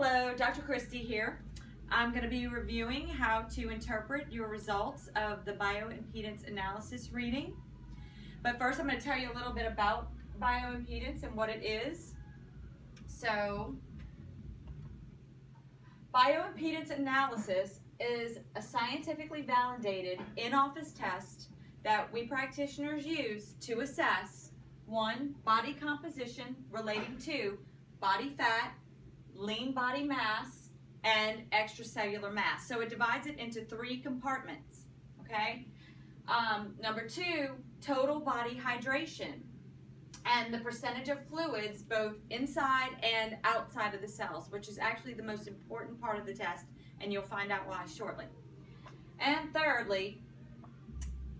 Hello, Dr. Christie here. I'm going to be reviewing how to interpret your results of the bioimpedance analysis reading. But first I'm going to tell you a little bit about bioimpedance and what it is. So, bioimpedance analysis is a scientifically validated in-office test that we practitioners use to assess, one, body composition relating to body fat, lean body mass, and extracellular mass. So it divides it into three compartments, okay? Number two, total body hydration, and the percentage of fluids both inside and outside of the cells, which is actually the most important part of the test, and you'll find out why shortly. And thirdly,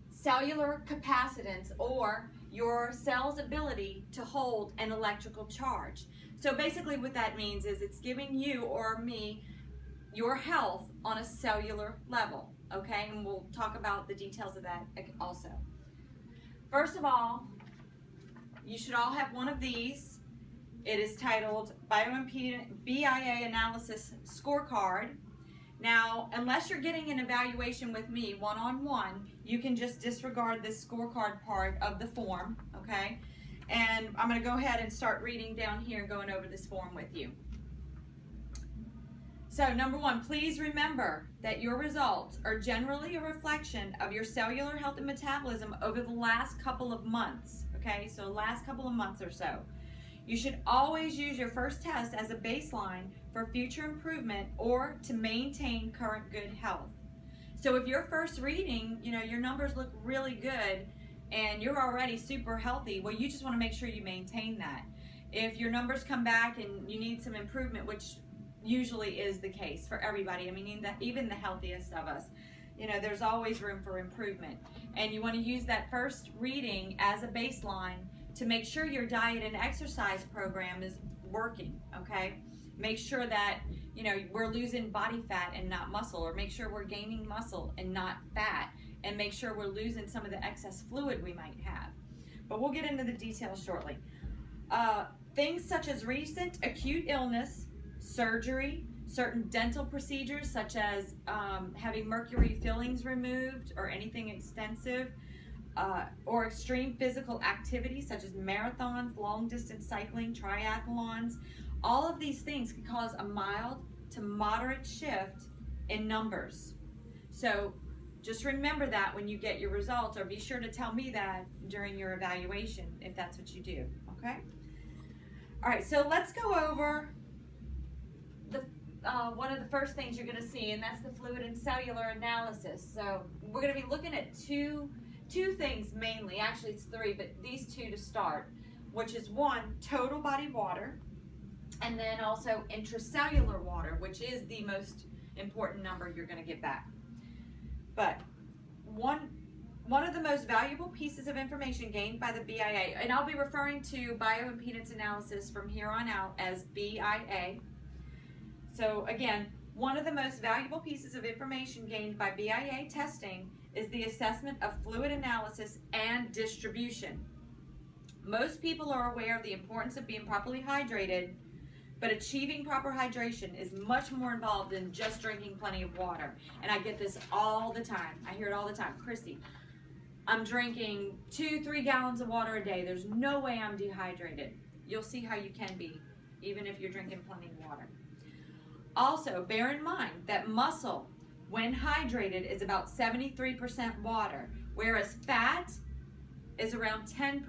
cellular capacitance, or your cell's ability to hold an electrical charge. So basically what that means is it's giving you or me your health on a cellular level, okay? And we'll talk about the details of that also. First of all, you should all have one of these. It is titled Bioimpedance BIA Analysis Scorecard. Now, unless you're getting an evaluation with me one-on-one, you can just disregard this scorecard part of the form, okay? And I'm going to go ahead and start reading down here and going over this form with you. So, number one, please remember that your results are generally a reflection of your cellular health and metabolism over the last couple of months, okay? So, last couple of months or so. You should always use your first test as a baseline for future improvement or to maintain current good health. So if your first reading, your numbers look really good and you're already super healthy, well, you just want to make sure you maintain that. If your numbers come back and you need some improvement, which usually is the case for everybody, I mean, even the healthiest of us, there's always room for improvement. And you want to use that first reading as a baseline to make sure your diet and exercise program is working, okay? Make sure that, we're losing body fat and not muscle, or make sure we're gaining muscle and not fat, and make sure we're losing some of the excess fluid we might have. But we'll get into the details shortly. Things such as recent acute illness, surgery, certain dental procedures such as having mercury fillings removed or anything extensive, or extreme physical activity such as marathons, long distance cycling, triathlons. All of these things can cause a mild to moderate shift in numbers. So just remember that when you get your results, or be sure to tell me that during your evaluation if that's what you do, okay? All right, so let's go over the one of the first things you're going to see, and that's the fluid and cellular analysis. So we're going to be looking at two things mainly. Actually, it's three, but these two to start, which is one, total body water, and then also intracellular water, which is the most important number you're going to get back. But one of the most valuable pieces of information gained by the BIA, and I'll be referring to bioimpedance analysis from here on out as BIA. So again, one of the most valuable pieces of information gained by BIA testing is the assessment of fluid analysis and distribution. Most people are aware of the importance of being properly hydrated, but achieving proper hydration is much more involved than just drinking plenty of water. And I get this all the time. I hear it all the time. Christy, I'm drinking 2-3 gallons of water a day. There's no way I'm dehydrated. You'll see how you can be, even if you're drinking plenty of water. Also, bear in mind that muscle, when hydrated, is about 73% water, whereas fat is around 10%.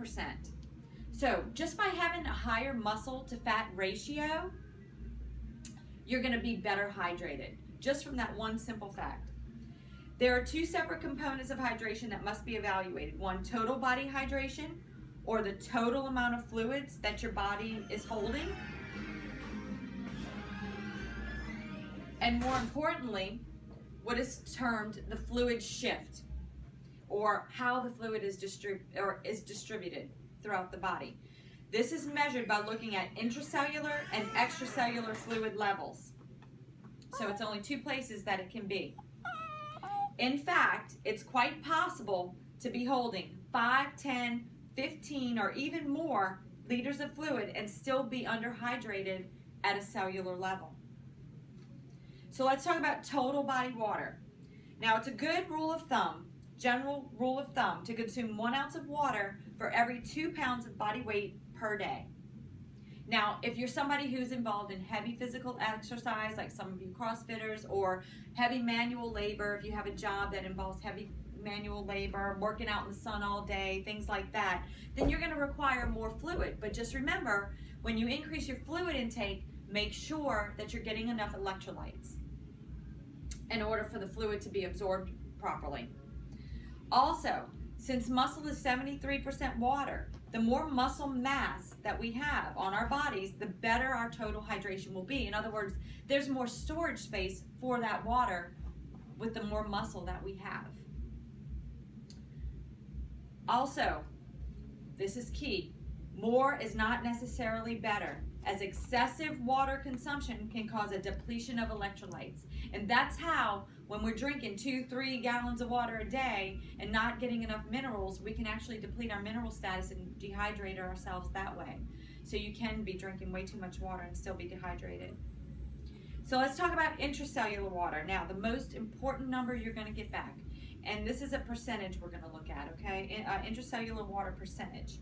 So just by having a higher muscle to fat ratio, you're going to be better hydrated, just from that one simple fact. There are two separate components of hydration that must be evaluated. One, total body hydration, or the total amount of fluids that your body is holding. And more importantly, what is termed the fluid shift, or how the fluid is distributed throughout the body. This is measured by looking at intracellular and extracellular fluid levels. So it's only two places that it can be. In fact, it's quite possible to be holding 5, 10, 15, or even more liters of fluid and still be underhydrated at a cellular level. So let's talk about total body water. Now, it's a good rule of thumb, general rule of thumb, to consume 1 ounce of water for every 2 pounds of body weight per day. Now, if you're somebody who's involved in heavy physical exercise, like some of you CrossFitters, or heavy manual labor, if you have a job that involves heavy manual labor, working out in the sun all day, things like that, then you're going to require more fluid. But just remember, when you increase your fluid intake, make sure that you're getting enough electrolytes in order for the fluid to be absorbed properly. Also, since muscle is 73% water, the more muscle mass that we have on our bodies, the better our total hydration will be. In other words, there's more storage space for that water with the more muscle that we have. Also, this is key, more is not necessarily better, as excessive water consumption can cause a depletion of electrolytes. And that's how, when we're drinking 2-3 gallons of water a day and not getting enough minerals, we can actually deplete our mineral status and dehydrate ourselves that way. So you can be drinking way too much water and still be dehydrated. So let's talk about intracellular water. Now, the most important number you're going to get back, and this is a percentage we're going to look at, okay? Intracellular water percentage.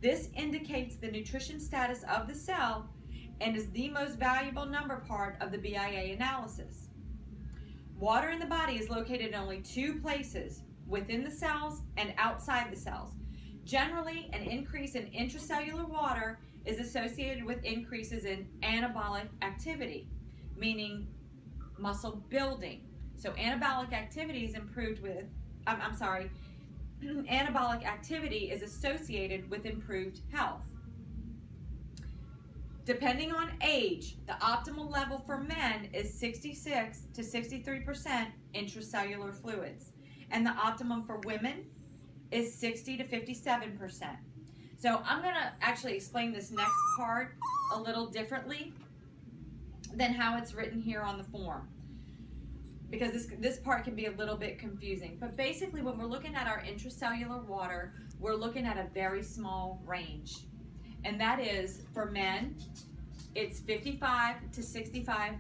This indicates the nutrition status of the cell and is the most valuable number part of the BIA analysis. Water in the body is located in only 2 places, within the cells and outside the cells. Generally, an increase in intracellular water is associated with increases in anabolic activity, meaning muscle building. So anabolic activity is anabolic activity is associated with improved health. Depending on age, the optimal level for men is 66 to 63% intracellular fluids, and the optimum for women is 60 to 57%. So I'm going to actually explain this next part a little differently than how it's written here on the form, because this part can be a little bit confusing. But basically, when we're looking at our intracellular water, we're looking at a very small range. And that is, for men, it's 55 to 65%.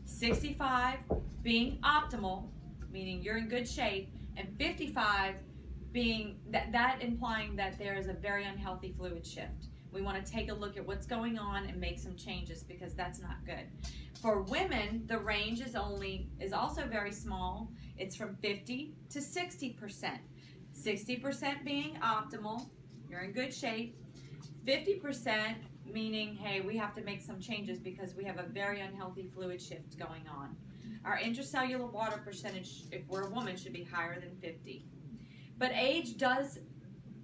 65 being optimal, meaning you're in good shape, and 55 being that implying that there is a very unhealthy fluid shift. We want to take a look at what's going on and make some changes, because that's not good. For women, the range is also very small. It's from 50 to 60%. 60% being optimal, you're in good shape. 50% meaning, hey, we have to make some changes because we have a very unhealthy fluid shift going on. Our intracellular water percentage, if we're a woman, should be higher than 50. But age does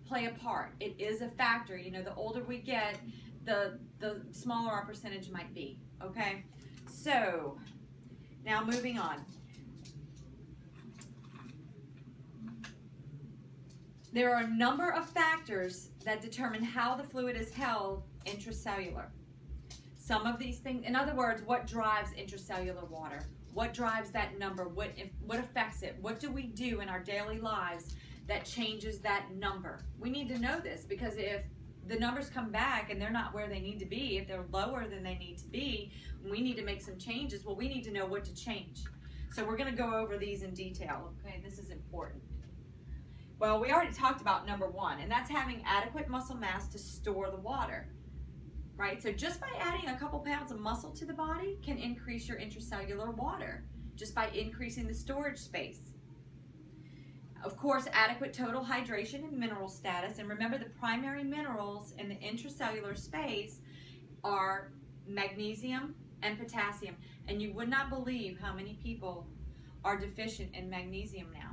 play a part. It is a factor. You know, the older we get, the smaller our percentage might be, okay? So, now moving on. There are a number of factors that determine how the fluid is held intracellular. Some of these things, in other words, what drives intracellular water? What drives that number? What affects it? What do we do in our daily lives that changes that number? We need to know this, because if the numbers come back and they're not where they need to be, if they're lower than they need to be, we need to make some changes. Well, we need to know what to change. So we're going to go over these in detail. Okay, this is important. Well, we already talked about number 1, and that's having adequate muscle mass to store the water, right? So just by adding a couple pounds of muscle to the body can increase your intracellular water, just by increasing the storage space. Of course, adequate total hydration and mineral status. And remember, the primary minerals in the intracellular space are magnesium and potassium. And you would not believe how many people are deficient in magnesium now.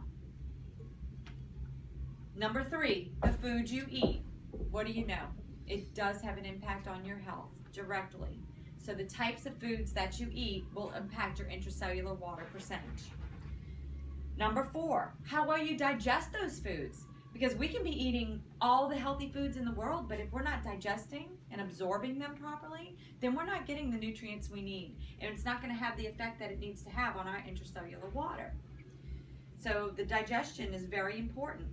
Number 3, the food you eat. What do you know? It does have an impact on your health directly. So the types of foods that you eat will impact your intracellular water percentage. Number 4, how well you digest those foods. Because we can be eating all the healthy foods in the world, but if we're not digesting and absorbing them properly, then we're not getting the nutrients we need. And it's not going to have the effect that it needs to have on our intracellular water. So the digestion is very important.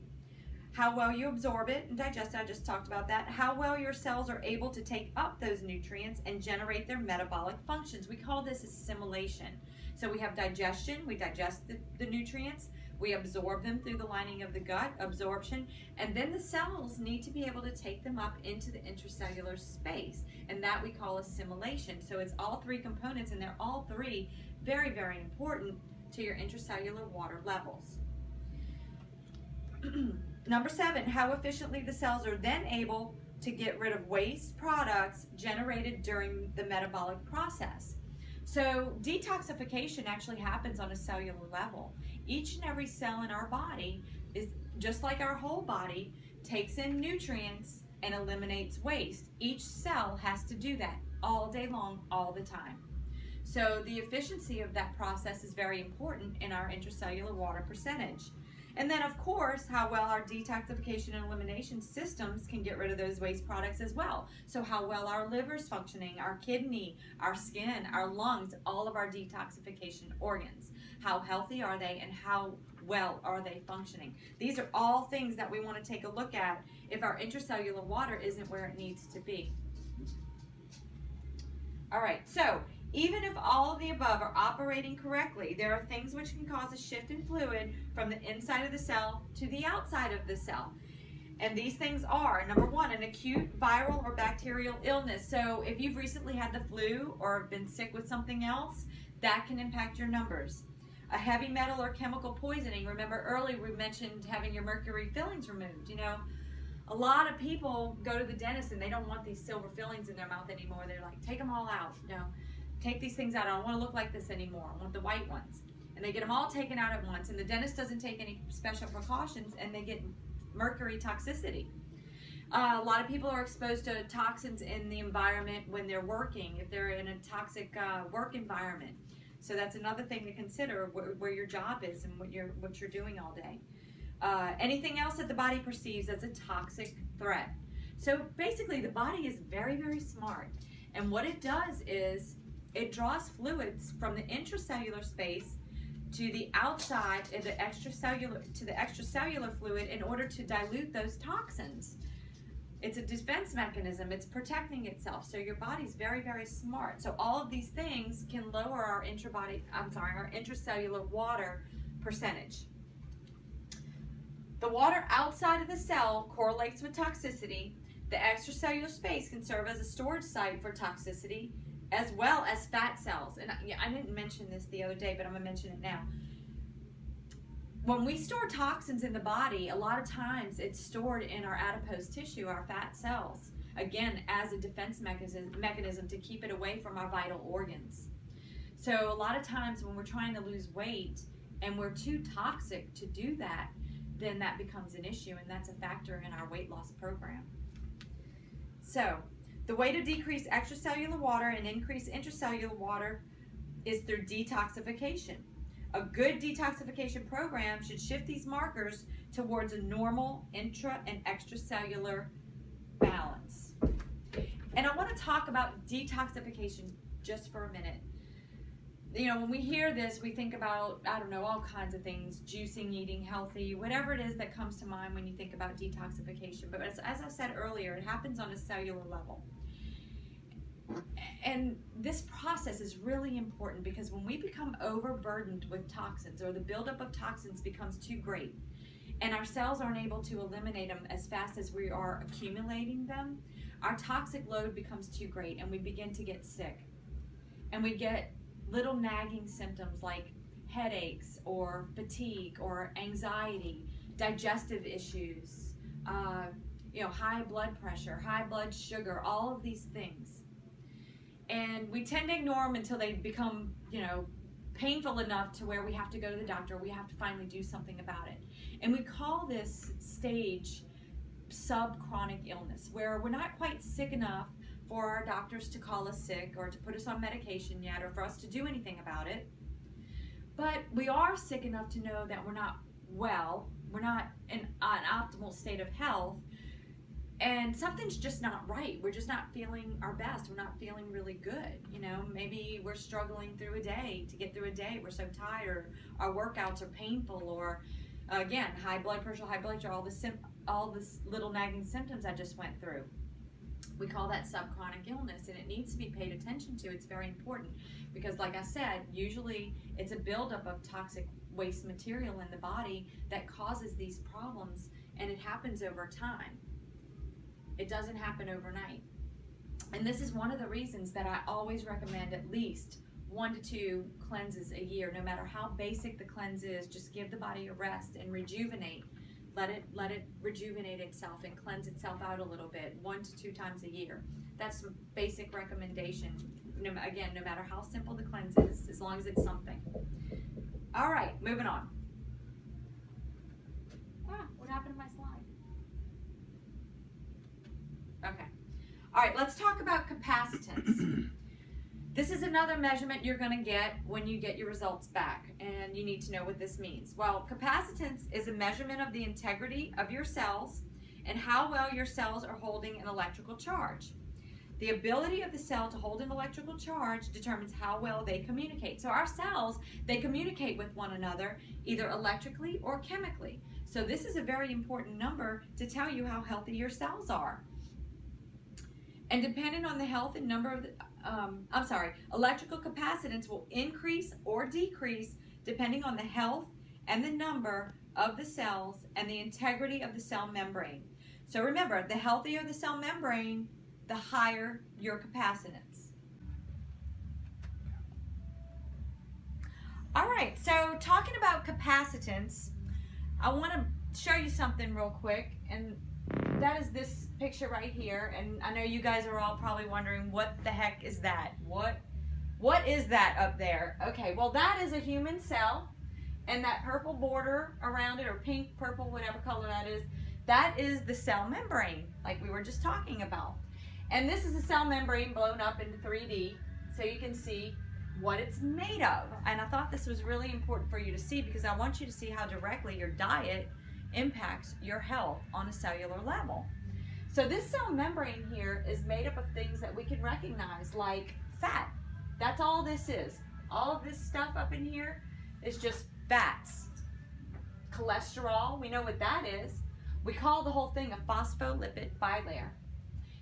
how well you absorb it and digest it, I just talked about that, how well your cells are able to take up those nutrients and generate their metabolic functions. We call this assimilation. So we have digestion, we digest the nutrients, we absorb them through the lining of the gut, absorption, and then the cells need to be able to take them up into the intracellular space, and that we call assimilation. So it's all three components, and they're all three very, very important to your intracellular water levels. Number 7, how efficiently the cells are then able to get rid of waste products generated during the metabolic process. So detoxification actually happens on a cellular level. Each and every cell in our body is just like our whole body, takes in nutrients and eliminates waste. Each cell has to do that all day long, all the time. So the efficiency of that process is very important in our intracellular water percentage. And then, of course, how well our detoxification and elimination systems can get rid of those waste products as well. So how well our liver's functioning, our kidney, our skin, our lungs, all of our detoxification organs. How healthy are they and how well are they functioning? These are all things that we want to take a look at if our intracellular water isn't where it needs to be. All right, so even if all of the above are operating correctly, there are things which can cause a shift in fluid from the inside of the cell to the outside of the cell. And these things are, number 1, an acute viral or bacterial illness. So if you've recently had the flu or been sick with something else, that can impact your numbers. A heavy metal or chemical poisoning. Remember earlier we mentioned having your mercury fillings removed. You know, a lot of people go to the dentist and they don't want these silver fillings in their mouth anymore. They're like, take them all out. You know, take these things out. I don't want to look like this anymore. I want the white ones. And they get them all taken out at once. And the dentist doesn't take any special precautions, and they get mercury toxicity. A lot of people are exposed to toxins in the environment when they're working, if they're in a toxic work environment. So that's another thing to consider, where your job is and what you're doing all day. Anything else that the body perceives as a toxic threat. So basically the body is very, very smart. And what it does is it draws fluids from the intracellular space to the outside of the extracellular fluid in order to dilute those toxins. It's a defense mechanism. It's protecting itself. So your body's very, very smart. So all of these things can lower our intracellular water percentage. The water outside of the cell correlates with toxicity. The extracellular space can serve as a storage site for toxicity, as well as fat cells. And I didn't mention this the other day, but I'm going to mention it now. When we store toxins in the body, a lot of times it's stored in our adipose tissue, our fat cells, again, as a defense mechanism to keep it away from our vital organs. So a lot of times when we're trying to lose weight and we're too toxic to do that, then that becomes an issue, and that's a factor in our weight loss program. So the way to decrease extracellular water and increase intracellular water is through detoxification. A good detoxification program should shift these markers towards a normal intra and extracellular balance. And I want to talk about detoxification just for a minute. You know, when we hear this, we think about, I don't know, all kinds of things, juicing, eating healthy, whatever it is that comes to mind when you think about detoxification. But as I said earlier, it happens on a cellular level. And this process is really important because when we become overburdened with toxins, or the buildup of toxins becomes too great, and our cells aren't able to eliminate them as fast as we are accumulating them, our toxic load becomes too great and we begin to get sick. And we get little nagging symptoms like headaches or fatigue or anxiety, digestive issues, high blood pressure, high blood sugar, all of these things. And we tend to ignore them until they become, painful enough to where we have to go to the doctor. We have to finally do something about it. And we call this stage subchronic illness, where we're not quite sick enough for our doctors to call us sick or to put us on medication yet, or for us to do anything about it. But we are sick enough to know that we're not well, we're not in an optimal state of health, and something's just not right. We're just not feeling our best. We're not feeling really good. Maybe we're struggling through a day, to get through a day. We're so tired, our workouts are painful, or again, high blood pressure, all all this little nagging symptoms I just went through. We call that subchronic illness, and it needs to be paid attention to. It's very important because, like I said, usually it's a buildup of toxic waste material in the body that causes these problems, and it happens over time. It doesn't happen overnight. And this is one of the reasons that I always recommend at least 1 to 2 cleanses a year. No matter how basic the cleanse is, just give the body a rest and rejuvenate. Let it rejuvenate itself and cleanse itself out a little bit 1 to 2 times a year. That's a basic recommendation. Again, no matter how simple the cleanse is, as long as it's something. All right, moving on. What happened to my slide? Okay. All right, let's talk about capacitance. This is another measurement you're going to get when you get your results back, and you need to know what this means. Well, capacitance is a measurement of the integrity of your cells and how well your cells are holding an electrical charge. The ability of the cell to hold an electrical charge determines how well they communicate. So our cells, they communicate with one another either electrically or chemically. So this is a very important number to tell you how healthy your cells are. And depending on the health and number of the, electrical capacitance will increase or decrease depending on the health and the number of the cells and the integrity of the cell membrane. So remember, the healthier the cell membrane, the higher your capacitance. All right, so talking about capacitance, I want to show you something real quick, and that is this picture right here. And I know you guys are all probably wondering, what the heck is that? What is that up there? Okay, well, that is a human cell, and that purple border around it, or pink, purple, whatever color that is the cell membrane, like we were just talking about. And this is a cell membrane blown up into 3D, so you can see what it's made of. And I thought this was really important for you to see, because I want you to see how directly your diet impacts your health on a cellular level. So this cell membrane here is made up of things that we can recognize, like fat. That's all this is. All of this stuff up in here is just fats. Cholesterol, we know what that is. We call the whole thing a phospholipid bilayer.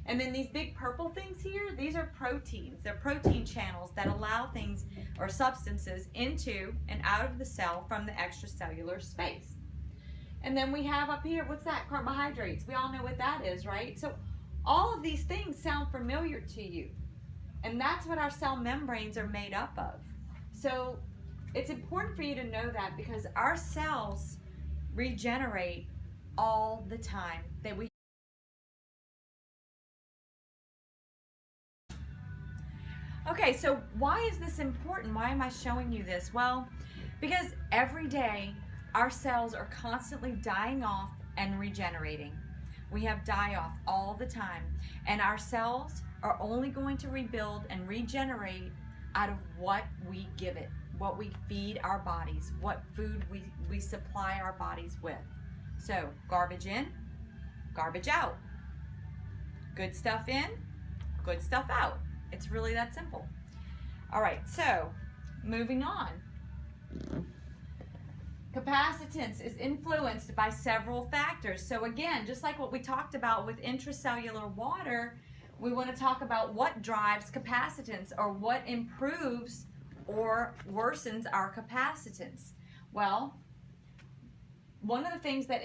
And then these big purple things here, these are proteins. They're protein channels that allow things or substances into and out of the cell from the extracellular space. And then we have up here, what's that? Carbohydrates. We all know what that is, right? So all of these things sound familiar to you. And that's what our cell membranes are made up of. So it's important for you to know that, because our cells regenerate all the time. Okay, so why is this important? Why am I showing you this? Well, because every day our cells are constantly dying off and regenerating. We have die-off all the time, and our cells are only going to rebuild and regenerate out of what we give it, what we feed our bodies, what food we supply our bodies with. So garbage in, garbage out. Good stuff in, good stuff out. It's really that simple. All right, so moving on. Capacitance is influenced by several factors. So again, just like what we talked about with intracellular water, we want to talk about what drives capacitance, or what improves or worsens our capacitance. Well, one of the things that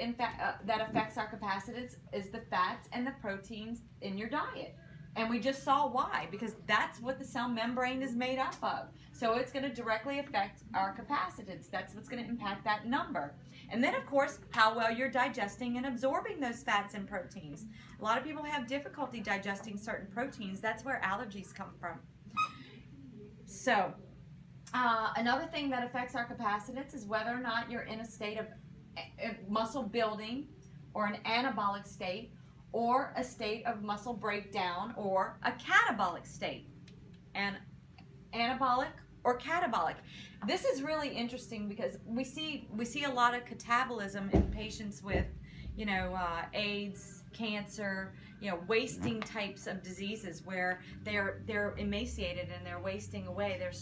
that affects our capacitance is the fats and the proteins in your diet. And we just saw why, because that's what the cell membrane is made up of. So it's going to directly affect our capacitance. That's what's going to impact that number. And then, of course, how well you're digesting and absorbing those fats and proteins. A lot of people have difficulty digesting certain proteins. That's where allergies come from. So another thing that affects our capacitance is whether or not you're in a state of muscle building, or an anabolic state, or a state of muscle breakdown, or a catabolic state. And anabolic or catabolic. This is really interesting, because we see a lot of catabolism in patients with, AIDS, cancer, wasting types of diseases, where they're emaciated and they're wasting away. They're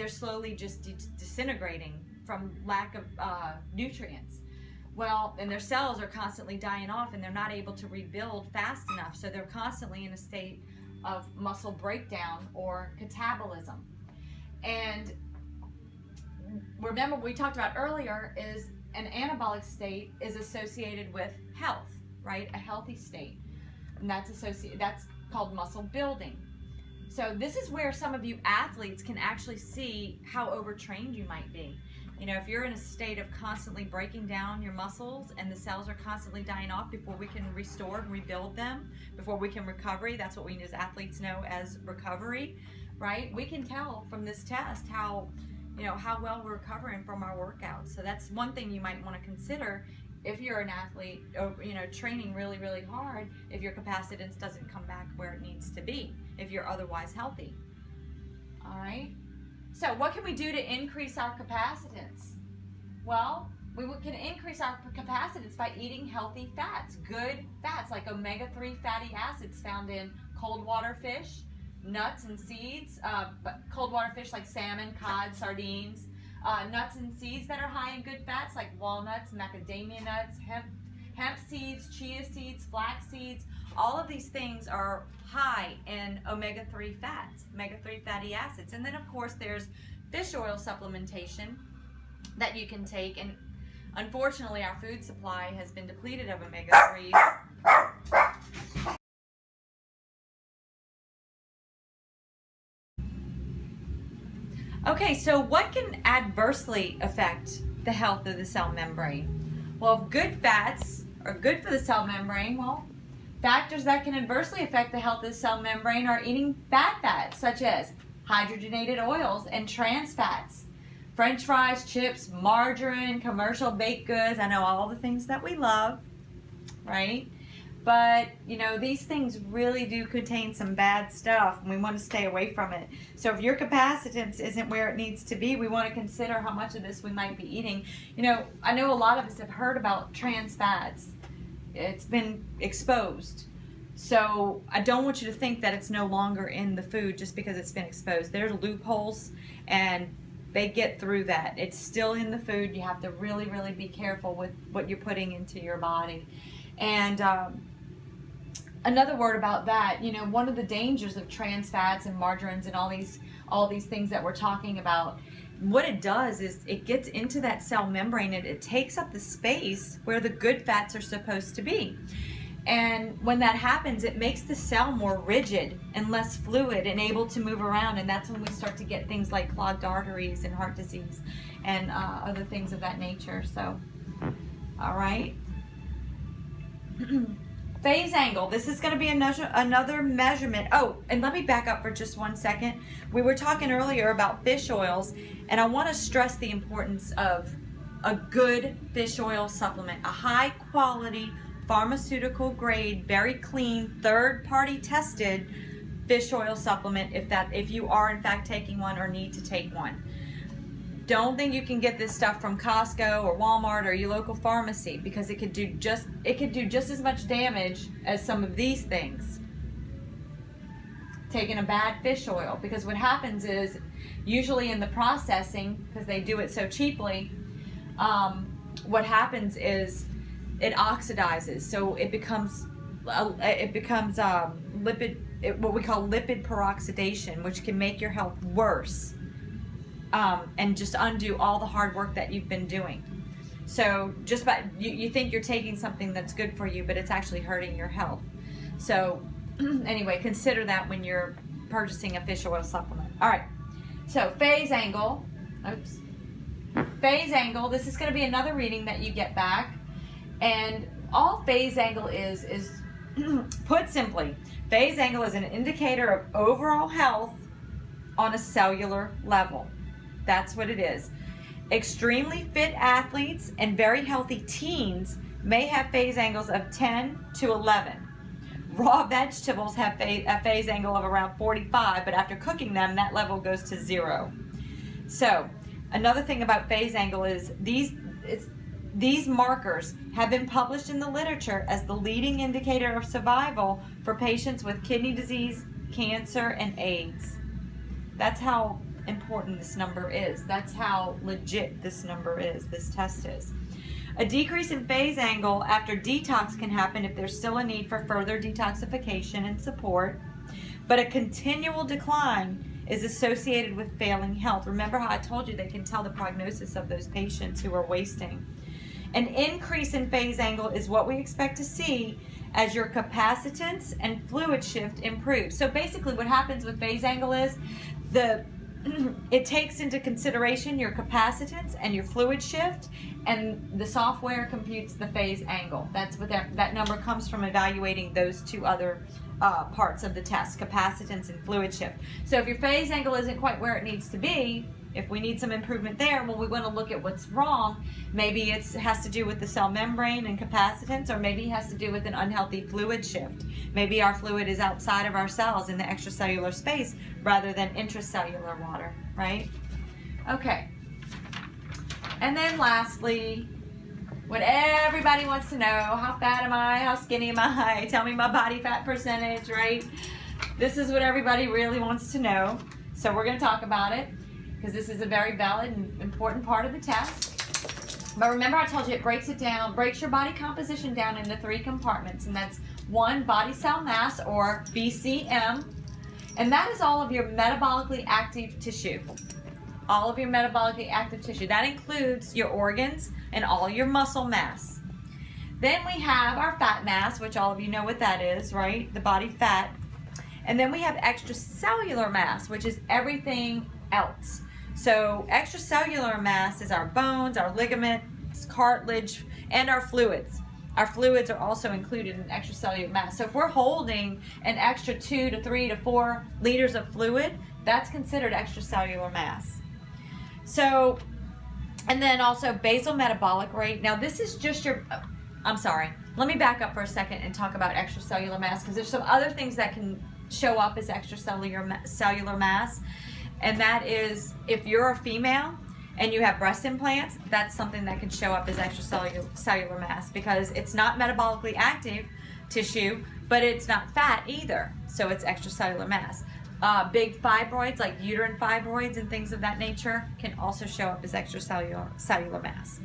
slowly just disintegrating from lack of nutrients. Well, and their cells are constantly dying off and they're not able to rebuild fast enough. So they're constantly in a state of muscle breakdown or catabolism. And remember, what we talked about earlier is an anabolic state is associated with health, right? A healthy state. And that's called muscle building. So this is where some of you athletes can actually see how overtrained you might be. You know, if you're in a state of constantly breaking down your muscles and the cells are constantly dying off before we can restore and rebuild them, before we can recovery, that's what we as athletes know as recovery, right? We can tell from this test how well we're recovering from our workouts. So that's one thing you might want to consider if you're an athlete, or, training really, really hard, if your capacitance doesn't come back where it needs to be, if you're otherwise healthy. All right? So what can we do to increase our capacitance? Well, we can increase our capacitance by eating healthy fats, good fats like omega-3 fatty acids found in cold water fish, nuts and seeds, cold water fish like salmon, cod, sardines, nuts and seeds that are high in good fats like walnuts, macadamia nuts, hemp seeds, chia seeds, flax seeds. All of these things are high in omega-3 fats, omega-3 fatty acids. And then, of course, there's fish oil supplementation that you can take. And unfortunately, our food supply has been depleted of omega-3s. Okay, so what can adversely affect the health of the cell membrane? Well, if good fats are good for the cell membrane, well, factors that can adversely affect the health of the cell membrane are eating bad fats, such as hydrogenated oils and trans fats, French fries, chips, margarine, commercial baked goods. I know all the things that we love, right? But, these things really do contain some bad stuff, and we want to stay away from it. So if your capacitance isn't where it needs to be, we want to consider how much of this we might be eating. I know a lot of us have heard about trans fats. It's been exposed. So I don't want you to think that it's no longer in the food just because it's been exposed. There's loopholes, and they get through that. It's still in the food. You have to really, really be careful with what you're putting into your body. And another word about that, one of the dangers of trans fats and margarines and all these things that we're talking about, what it does is it gets into that cell membrane and it takes up the space where the good fats are supposed to be. And when that happens, it makes the cell more rigid and less fluid and able to move around. And that's when we start to get things like clogged arteries and heart disease and other things of that nature. So, all right. Phase angle. This is going to be another measurement. Oh, and let me back up for just 1 second. We were talking earlier about fish oils, and I want to stress the importance of a good fish oil supplement, a high quality, pharmaceutical grade, very clean, third-party tested fish oil supplement if you are in fact taking one or need to take one. Don't think you can get this stuff from Costco or Walmart or your local pharmacy, because it could do just as much damage as some of these things. Taking a bad fish oil, because what happens is usually in the processing, because they do it so cheaply, what happens is it oxidizes, so it becomes lipid, what we call lipid peroxidation, which can make your health worse. And just undo all the hard work that you've been doing. So just by you think you're taking something that's good for you, but it's actually hurting your health. So anyway, consider that when you're purchasing a fish oil supplement. All right. So phase angle. Oops. Phase angle. This is going to be another reading that you get back, and all phase angle is put simply, phase angle is an indicator of overall health on a cellular level. That's what it is. Extremely fit athletes and very healthy teens may have phase angles of 10 to 11. Raw vegetables have a phase angle of around 45, but after cooking them, that level goes to 0. So, another thing about phase angle is these markers have been published in the literature as the leading indicator of survival for patients with kidney disease, cancer, and AIDS. That's how important this number is. That's how legit this number is, this test is. A decrease in phase angle after detox can happen if there's still a need for further detoxification and support, but a continual decline is associated with failing health. Remember how I told you they can tell the prognosis of those patients who are wasting. An increase in phase angle is what we expect to see as your capacitance and fluid shift improve. So basically what happens with phase angle is it takes into consideration your capacitance and your fluid shift, and the software computes the phase angle. That's what that number comes from, evaluating those two other parts of the test, capacitance and fluid shift. So if your phase angle isn't quite where it needs to be, if we need some improvement there, well, we want to look at what's wrong. Maybe it has to do with the cell membrane and capacitance, or maybe it has to do with an unhealthy fluid shift. Maybe our fluid is outside of our cells in the extracellular space rather than intracellular water, right? Okay. And then lastly, what everybody wants to know, how fat am I? How skinny am I? Tell me my body fat percentage, right? This is what everybody really wants to know. So we're going to talk about it, because this is a very valid and important part of the test. But remember, I told you it breaks your body composition down into 3 compartments, and that's 1, body cell mass, or BCM, and that is all of your metabolically active tissue. All of your metabolically active tissue. That includes your organs and all your muscle mass. Then we have our fat mass, which all of you know what that is, right? The body fat. And then we have extracellular mass, which is everything else. So extracellular mass is our bones, our ligaments, cartilage, and our fluids. Our fluids are also included in extracellular mass. So if we're holding an extra 2 to 3 to 4 liters of fluid, that's considered extracellular mass. So, and then also basal metabolic rate. Now this is just your, I'm sorry, let me back up for a second and talk about extracellular mass, because there's some other things that can show up as extracellular mass. And that is, if you're a female and you have breast implants, that's something that can show up as extracellular mass, because it's not metabolically active tissue, but it's not fat either. So it's extracellular mass. Big fibroids, like uterine fibroids and things of that nature, can also show up as extracellular mass.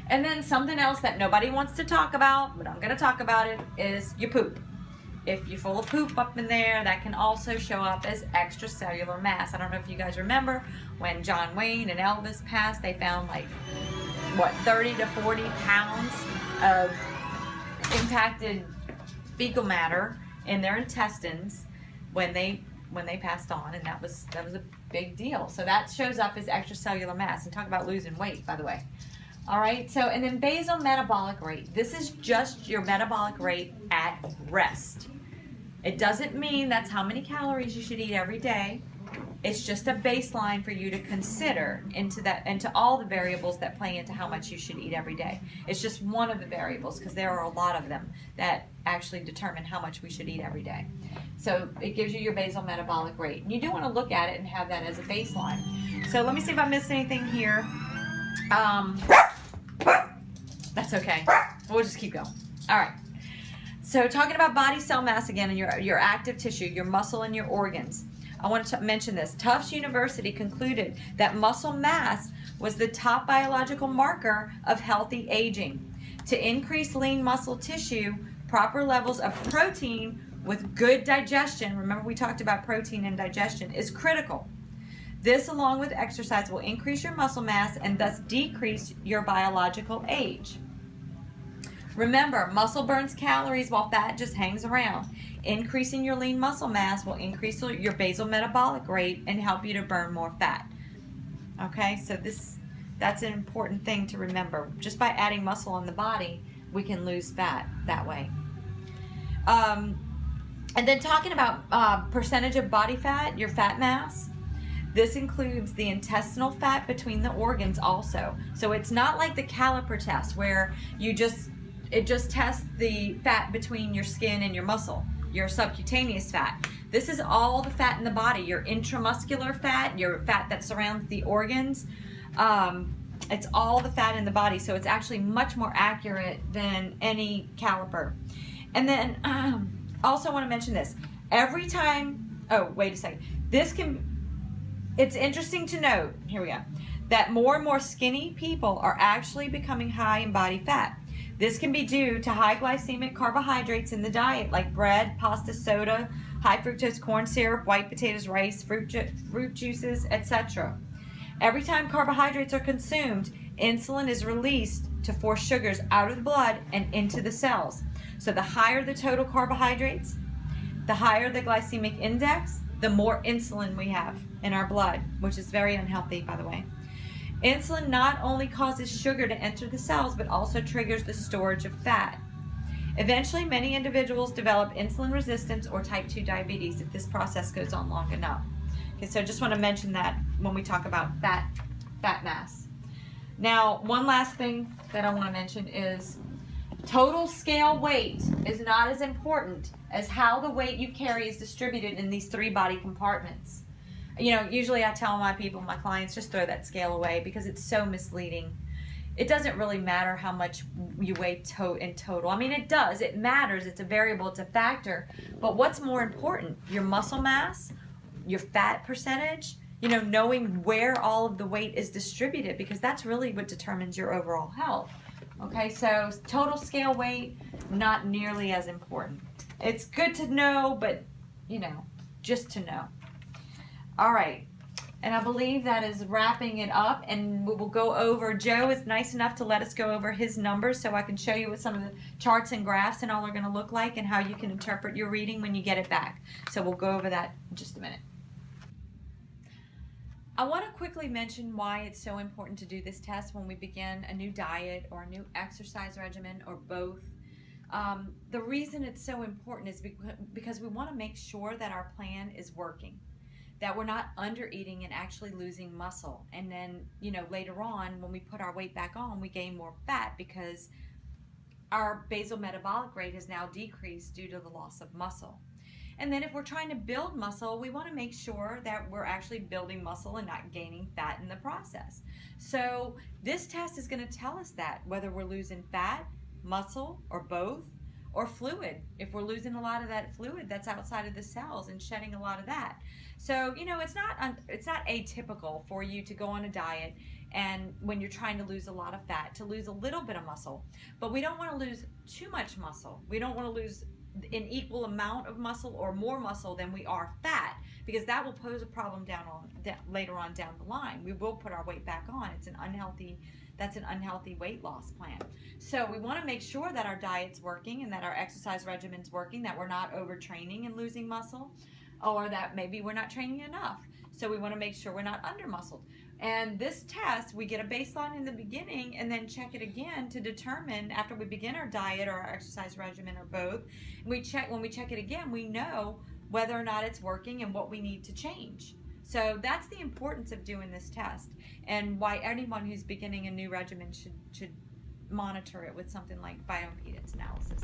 And then something else that nobody wants to talk about, but I'm going to talk about it, is your poop. If you're full of poop up in there, that can also show up as extracellular mass. I don't know if you guys remember when John Wayne and Elvis passed, they found 30 to 40 pounds of impacted fecal matter in their intestines when they passed on, and that was a big deal. So that shows up as extracellular mass. And talk about losing weight, by the way. All right, so, and then basal metabolic rate. This is just your metabolic rate at rest. It doesn't mean that's how many calories you should eat every day. It's just a baseline for you to consider into all the variables that play into how much you should eat every day. It's just one of the variables, because there are a lot of them that actually determine how much we should eat every day. So it gives you your basal metabolic rate. And you do want to look at it and have that as a baseline. So let me see if I missed anything here. That's okay. We'll just keep going. All right. So talking about body cell mass again, and your active tissue, your muscle and your organs. I want to mention this. Tufts University concluded that muscle mass was the top biological marker of healthy aging. To increase lean muscle tissue, proper levels of protein with good digestion, remember we talked about protein and digestion, is critical. This, along with exercise, will increase your muscle mass and thus decrease your biological age. Remember, muscle burns calories while fat just hangs around. Increasing your lean muscle mass will increase your basal metabolic rate and help you to burn more fat. Okay, so that's an important thing to remember. Just by adding muscle on the body, we can lose fat that way. And then talking about percentage of body fat, your fat mass. This includes the intestinal fat between the organs also. So it's not like the caliper test where it just tests the fat between your skin and your muscle, your subcutaneous fat. This is all the fat in the body, your intramuscular fat, your fat that surrounds the organs. It's all the fat in the body, so it's actually much more accurate than any caliper. And then also want to mention this. Every time, oh, wait a second. It's interesting to note, here we go, that more and more skinny people are actually becoming high in body fat. This can be due to high glycemic carbohydrates in the diet, like bread, pasta, soda, high fructose corn syrup, white potatoes, rice, fruit juices, etc. Every time carbohydrates are consumed, insulin is released to force sugars out of the blood and into the cells. So the higher the total carbohydrates, the higher the glycemic index, the more insulin we have in our blood, which is very unhealthy, by the way. Insulin not only causes sugar to enter the cells, but also triggers the storage of fat. Eventually, many individuals develop insulin resistance or type 2 diabetes if this process goes on long enough. Okay, so I just want to mention that when we talk about fat mass. Now, one last thing that I want to mention is total scale weight is not as important as how the weight you carry is distributed in these 3 body compartments. You know, usually I tell my clients, just throw that scale away because it's so misleading. It doesn't really matter how much you weigh in total. I mean, it does. It matters. It's a variable. It's a factor. But what's more important? Your muscle mass, your fat percentage, you know, knowing where all of the weight is distributed, because that's really what determines your overall health. Okay, so total scale weight, not nearly as important. It's good to know, but, you know, just to know. All right, and I believe that is wrapping it up, and we will go over, Joe is nice enough to let us go over his numbers so I can show you what some of the charts and graphs and all are going to look like and how you can interpret your reading when you get it back. So we'll go over that in just a minute. I want to quickly mention why it's so important to do this test when we begin a new diet or a new exercise regimen or both. The reason it's so important is because we want to make sure that our plan is working, that we're not under eating and actually losing muscle. And then, you know, later on when we put our weight back on, we gain more fat because our basal metabolic rate has now decreased due to the loss of muscle. And then if we're trying to build muscle, we want to make sure that we're actually building muscle and not gaining fat in the process. So this test is going to tell us that, whether we're losing fat, muscle, or both, or fluid. If we're losing a lot of that fluid that's outside of the cells and shedding a lot of that. So, you know, it's not atypical for you to go on a diet and when you're trying to lose a lot of fat, to lose a little bit of muscle. But we don't want to lose too much muscle. We don't want to lose an equal amount of muscle or more muscle than we are fat, because that will pose a problem later on down the line. We will put our weight back on. That's an unhealthy weight loss plan. So we want to make sure that our diet's working and that our exercise regimen's working, that we're not overtraining and losing muscle, or that maybe we're not training enough. So we want to make sure we're not under muscled. And this test, we get a baseline in the beginning and then check it again to determine, after we begin our diet or our exercise regimen or both, when we check it again, we know whether or not it's working and what we need to change. So that's the importance of doing this test, and why anyone who's beginning a new regimen should monitor it with something like bioimpedance analysis.